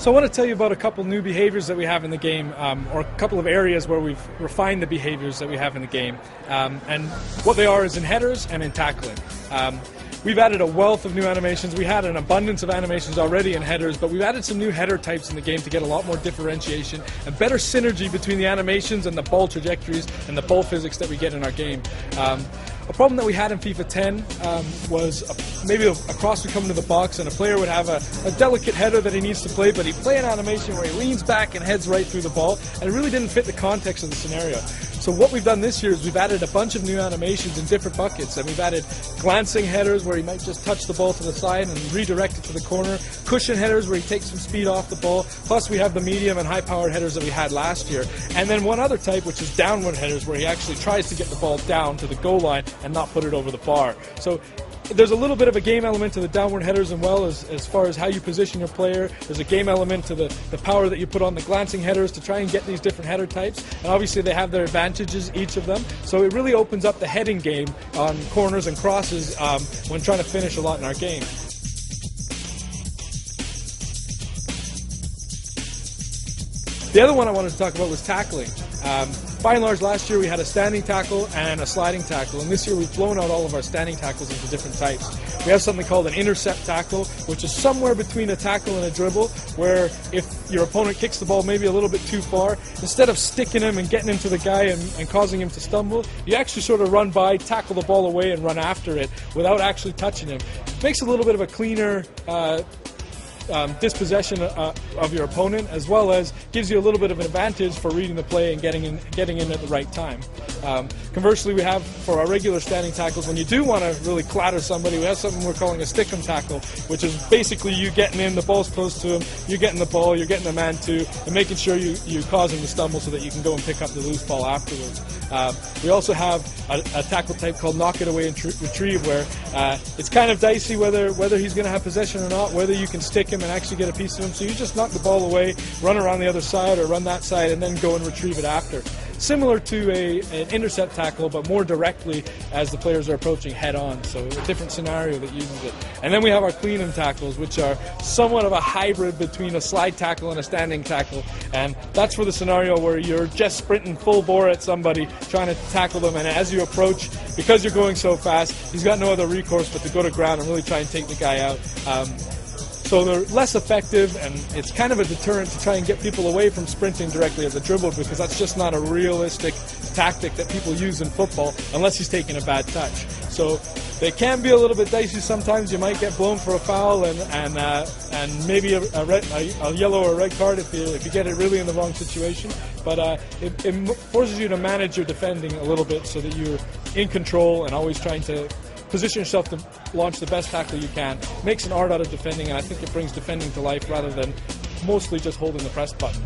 So I want to tell you about a couple new behaviors that we have in the game, or a couple of areas where we've refined the behaviors that we have in the game. And what they are is in headers and in tackling. We've added a wealth of new animations. We had an abundance of animations already in headers, but we've added some new header types in the game to get a lot more differentiation and better synergy between the animations and the ball trajectories and the ball physics that we get in our game. A problem that we had in FIFA 10 was maybe a cross would come into the box and a player would have a delicate header that he needs to play, but he'd play an animation where he leans back and heads right through the ball, and it really didn't fit the context of the scenario. So what we've done this year is we've added a bunch of new animations in different buckets, and we've added glancing headers where he might just touch the ball to the side and redirect it to the corner, cushion headers where he takes some speed off the ball, plus we have the medium and high-powered headers that we had last year, and then one other type which is downward headers where he actually tries to get the ball down to the goal line and not put it over the bar. So there's a little bit of a game element to the downward headers as far as how you position your player. There's a game element to the power that you put on the glancing headers to try and get these different header types. And obviously they have their advantages, each of them. So it really opens up the heading game on corners and crosses when trying to finish a lot in our game. The other one I wanted to talk about was tackling. By and large, last year we had a standing tackle and a sliding tackle, and this year we've blown out all of our standing tackles into different types. We have something called an intercept tackle, which is somewhere between a tackle and a dribble, where if your opponent kicks the ball maybe a little bit too far, instead of sticking him and getting into the guy and causing him to stumble, you actually sort of run by, tackle the ball away, and run after it without actually touching him. It makes a little bit of a cleaner dispossession of your opponent, as well as gives you a little bit of an advantage for reading the play and getting in at the right time. Conversely, we have for our regular standing tackles, when you do want to really clatter somebody, we have something we're calling a stick 'em tackle, which is basically you getting in, the ball's close to him, you're getting the ball, you're getting the man too, and making sure you cause him to stumble so that you can go and pick up the loose ball afterwards. We also have a tackle type called knock it away and retrieve, where it's kind of dicey whether he's going to have possession or not, whether you can stick him and actually get a piece of him. So you just knock the ball away, run around the other side or run that side, and then go and retrieve it after. Similar to an intercept tackle, but more directly as the players are approaching head-on, so a different scenario that uses it. And then we have our clean-in tackles, which are somewhat of a hybrid between a slide tackle and a standing tackle, and that's for the scenario where you're just sprinting full bore at somebody, trying to tackle them, and as you approach, because you're going so fast, he's got no other recourse but to go to ground and really try and take the guy out. So they're less effective, and it's kind of a deterrent to try and get people away from sprinting directly at the dribble, because that's just not a realistic tactic that people use in football unless he's taking a bad touch. So they can be a little bit dicey sometimes. You might get blown for a foul and maybe a yellow or a red card if you get it really in the wrong situation. But it forces you to manage your defending a little bit so that you're in control and always trying to position yourself to launch the best tackle you can. Makes an art out of defending, and I think it brings defending to life rather than mostly just holding the press button.